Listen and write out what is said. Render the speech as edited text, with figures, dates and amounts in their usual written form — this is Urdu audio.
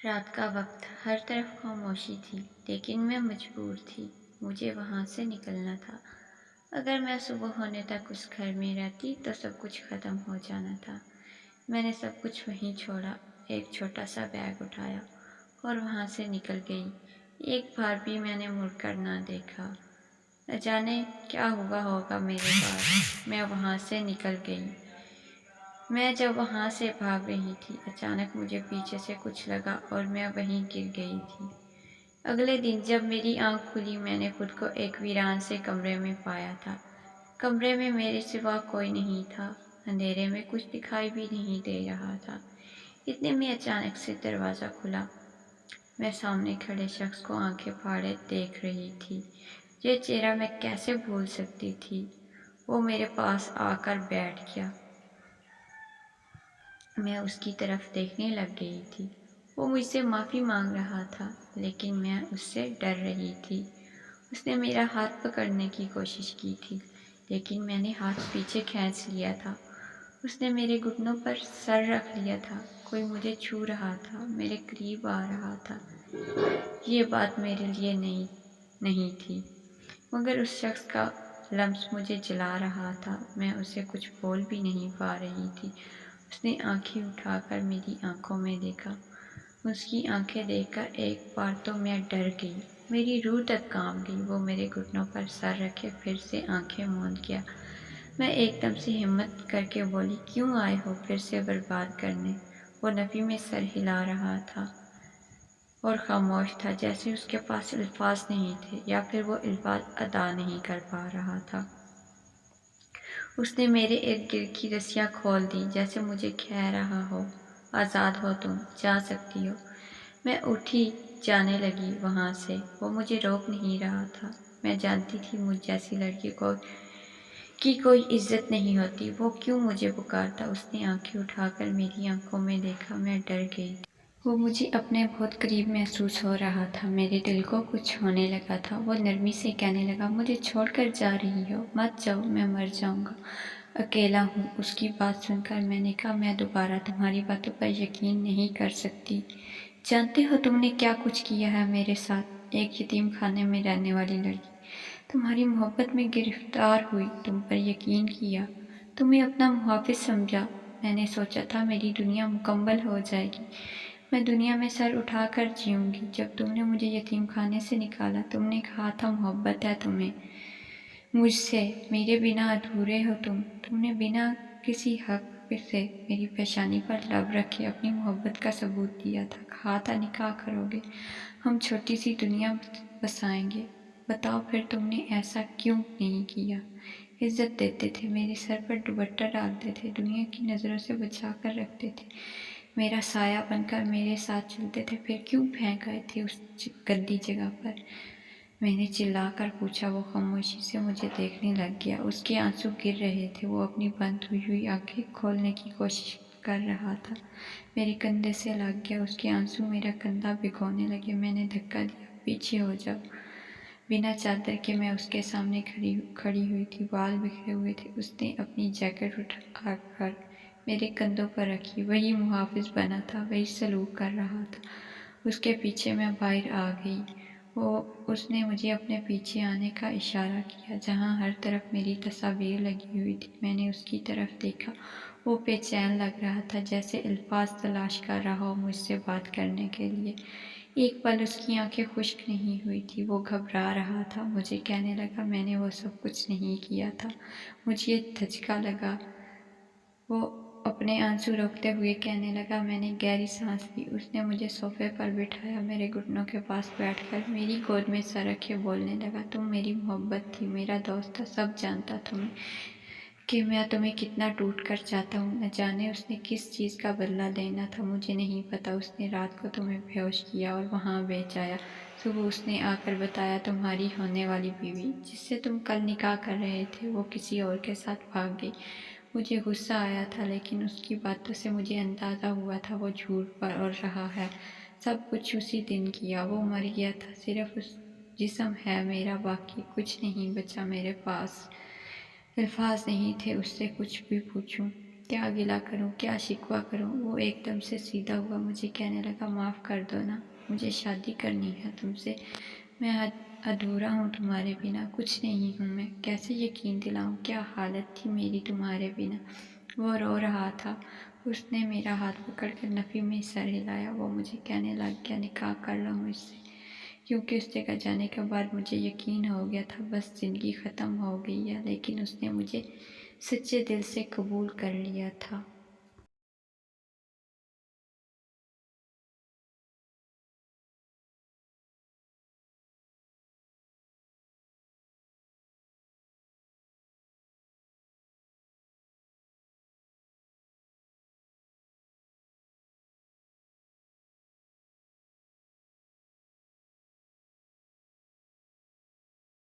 رات کا وقت، ہر طرف خاموشی تھی، لیکن میں مجبور تھی۔ مجھے وہاں سے نکلنا تھا۔ اگر میں صبح ہونے تک اس گھر میں رہتی تو سب کچھ ختم ہو جانا تھا۔ میں نے سب کچھ وہیں چھوڑا، ایک چھوٹا سا بیگ اٹھایا اور وہاں سے نکل گئی۔ ایک بار بھی میں نے مڑ کر نہ دیکھا۔ نہ جانے کیا ہوا ہوگا میرے بعد۔ میں وہاں سے نکل گئی۔ میں جب وہاں سے بھاگ رہی تھی، اچانک مجھے پیچھے سے کچھ لگا اور میں وہیں گر گئی تھی۔ اگلے دن جب میری آنکھ کھلی، میں نے خود کو ایک ویران سے کمرے میں پایا تھا۔ کمرے میں میرے سوا کوئی نہیں تھا، اندھیرے میں کچھ دکھائی بھی نہیں دے رہا تھا۔ اتنے میں اچانک سے دروازہ کھلا۔ میں سامنے کھڑے شخص کو آنکھیں پھاڑے دیکھ رہی تھی۔ یہ چہرہ میں کیسے بھول سکتی تھی؟ وہ میرے پاس آ کر بیٹھ گیا۔ میں اس کی طرف دیکھنے لگ گئی تھی۔ وہ مجھ سے معافی مانگ رہا تھا، لیکن میں اس سے ڈر رہی تھی۔ اس نے میرا ہاتھ پکڑنے کی کوشش کی تھی، لیکن میں نے ہاتھ پیچھے کھینچ لیا تھا۔ اس نے میرے گھٹنوں پر سر رکھ لیا تھا۔ کوئی مجھے چھو رہا تھا، میرے قریب آ رہا تھا۔ یہ بات میرے لیے نہیں تھی، مگر اس شخص کا لمس مجھے جلا رہا تھا۔ میں اسے کچھ بول بھی نہیں پا رہی تھی۔ اس نے آنکھیں اٹھا کر میری آنکھوں میں دیکھا۔ اس کی آنکھیں دیکھ کر ایک بار تو میں ڈر گئی، میری روح تک کانپ گئی۔ وہ میرے گھٹنوں پر سر رکھے پھر سے آنکھیں موند گیا۔ میں ایک دم سے ہمت کر کے بولی، کیوں آئے ہو پھر سے برباد کرنے؟ وہ نفی میں سر ہلا رہا تھا اور خاموش تھا، جیسے اس کے پاس الفاظ نہیں تھے، یا پھر وہ الفاظ ادا نہیں کر پا رہا تھا۔ اس نے میرے ارد گرد کی رسیاں کھول دیں، جیسے مجھے کہہ رہا ہو، آزاد ہو تم، جا سکتی ہو۔ میں اٹھی جانے لگی وہاں سے۔ وہ مجھے روک نہیں رہا تھا۔ میں جانتی تھی مجھ جیسی لڑکی کی کوئی عزت نہیں ہوتی۔ وہ کیوں مجھے پکارتا؟ اس نے آنکھیں اٹھا کر میری آنکھوں میں دیکھا۔ میں ڈر گئی تھی۔ وہ مجھے اپنے بہت قریب محسوس ہو رہا تھا۔ میرے دل کو کچھ ہونے لگا تھا۔ وہ نرمی سے کہنے لگا، مجھے چھوڑ کر جا رہی ہو؟ مت جاؤ، میں مر جاؤں گا، اکیلا ہوں۔ اس کی بات سن کر میں نے کہا، میں دوبارہ تمہاری باتوں پر یقین نہیں کر سکتی۔ جانتے ہو تم نے کیا کچھ کیا ہے میرے ساتھ؟ ایک یتیم خانے میں رہنے والی لڑکی تمہاری محبت میں گرفتار ہوئی، تم پر یقین کیا، تمہیں اپنا محافظ سمجھا۔ میں نے سوچا تھا میری دنیا مکمل ہو جائے گی، میں دنیا میں سر اٹھا کر جیوں گی۔ جب تم نے مجھے یتیم خانے سے نکالا، تم نے کہا تھا محبت ہے تمہیں مجھ سے، میرے بنا ادھورے ہو تم۔ تم نے بنا کسی حق سے میری پیشانی پر لب رکھے اپنی محبت کا ثبوت دیا تھا۔ کہا تھا نکاح کرو گے، ہم چھوٹی سی دنیا بسائیں گے۔ بتاؤ پھر تم نے ایسا کیوں نہیں کیا؟ عزت دیتے تھے، میرے سر پر دوپٹہ ڈالتے تھے، دنیا کی نظروں سے بچا کر رکھتے تھے، میرا سایہ بن کر میرے ساتھ چلتے تھے، پھر کیوں پھینک آئے تھے اس گندی جگہ پر؟ میں نے چلا کر پوچھا۔ وہ خاموشی سے مجھے دیکھنے لگ گیا۔ اس کے آنسو گر رہے تھے۔ وہ اپنی بند ہوئی آنکھیں کھولنے کی کوشش کر رہا تھا۔ میرے کندھے سے لگ گیا۔ اس کے آنسو میرا کندھا بھگونے لگے۔ میں نے دھکا دیا، پیچھے ہو جاؤ۔ بنا چادر کے میں اس کے سامنے کھڑی ہوئی تھی، بال بکھرے ہوئے تھے۔ اس نے اپنی جیکٹ اٹھا کر میرے کندھوں پر رکھی۔ وہی محافظ بنا تھا، وہی سلوک کر رہا تھا۔ اس کے پیچھے میں باہر آ گئی۔ اس نے مجھے اپنے پیچھے آنے کا اشارہ کیا، جہاں ہر طرف میری تصاویر لگی ہوئی تھی۔ میں نے اس کی طرف دیکھا۔ وہ بے چین لگ رہا تھا، جیسے الفاظ تلاش کر رہا ہو مجھ سے بات کرنے کے لیے۔ ایک پل اس کی آنکھیں خشک نہیں ہوئی تھی، وہ گھبرا رہا تھا۔ مجھے کہنے لگا، میں نے وہ سب کچھ نہیں کیا تھا، مجھے دھچکا لگا۔ وہ اپنے آنسو روکتے ہوئے کہنے لگا، میں نے گہری سانس لی۔ اس نے مجھے صوفے پر بٹھایا، میرے گھٹنوں کے پاس بیٹھ کر میری گود میں سر رکھے بولنے لگا، تم میری محبت تھی، میرا دوست تھا، سب جانتا کہ میں تمہیں کتنا ٹوٹ کر چاہتا ہوں۔ نہ جانے اس نے کس چیز کا بدلہ لینا تھا، مجھے نہیں پتا۔ اس نے رات کو تمہیں بے ہوش کیا اور وہاں بیچ آیا۔ صبح اس نے آ کر بتایا، تمہاری ہونے والی بیوی، جس سے تم کل نکاح کر رہے تھے، وہ کسی اور کے ساتھ بھاگ گئی۔ مجھے غصہ آیا تھا، لیکن اس کی باتوں سے مجھے اندازہ ہوا تھا وہ جھوٹ بول رہا ہے۔ سب کچھ اسی دن کیا۔ وہ مر گیا تھا، صرف اس جسم ہے میرا، باقی کچھ نہیں بچا میرے پاس۔ الفاظ نہیں تھے اس سے کچھ بھی پوچھوں۔ کیا گلہ کروں، کیا شکوہ کروں۔ وہ ایک دم سے سیدھا ہوا، مجھے کہنے لگا معاف کر دو نا، مجھے شادی کرنی ہے تم سے، میں ادھورا ہوں تمہارے بنا، کچھ نہیں ہوں میں، کیسے یقین دلاؤں، کیا حالت تھی میری تمہارے بنا۔ وہ رو رہا تھا، اس نے میرا ہاتھ پکڑ کر نفی میں سر ہلایا۔ وہ مجھے کہنے لگ گیا نکاح کر لو مجھ سے، کیونکہ اس جگہ جانے کے بعد مجھے یقین ہو گیا تھا بس زندگی ختم ہو گئی ہے، لیکن اس نے مجھے سچے دل سے قبول کر لیا تھا۔